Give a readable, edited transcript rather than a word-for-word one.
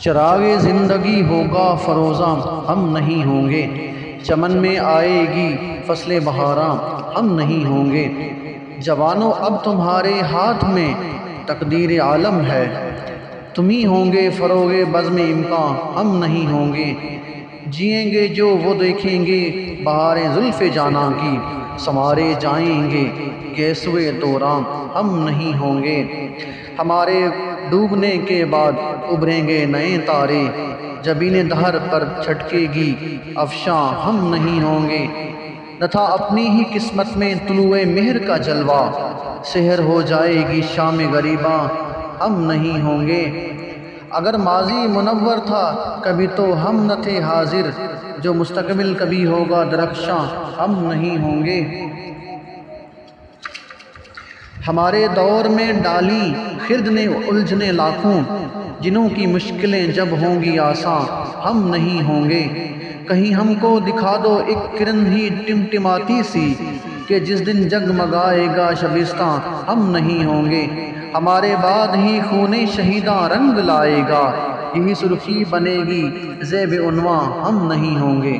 چراغ زندگی ہوگا فروزاں ہم نہیں ہوں گے، چمن میں آئے گی فصل بہاراں ہم نہیں ہوں گے۔ جوانو اب تمہارے ہاتھ میں تقدیر عالم ہے، تم ہی ہوں گے فروغ بزم امکان ہم نہیں ہوں گے۔ جئیں گے جو وہ دیکھیں گے بہاریں زلف جاناں کی، سنوارے جائیں گے گیسوئے دوران ہم نہیں ہوں گے۔ ہمارے ڈوبنے کے بعد ابھریں گے نئے تارے، جبین دہر پر چھٹکے گی افشاں ہم نہیں ہوں گے۔ نہ تھا اپنی ہی قسمت میں طلوع مہر کا جلوہ، سحر ہو جائے گی شام غریباں ہم نہیں ہوں گے۔ اگر ماضی منور تھا کبھی تو ہم نہ تھے حاضر، جو مستقبل کبھی ہوگا درخشاں ہم نہیں ہوں گے۔ ہمارے دور میں ڈالی خرد نے الجھنے لاکھوں، جنوں کی مشکلیں جب ہوں گی آساں ہم نہیں ہوں گے۔ کہیں ہم کو دکھا دو ایک کرن ہی ٹمٹماتی سی، کہ جس دن جگمگائے گا شبستاں ہم نہیں ہوں گے۔ ہمارے بعد ہی خون شہیداں رنگ لائے گا، یہی سرخی بنے گی زیب عنواں ہم نہیں ہوں گے۔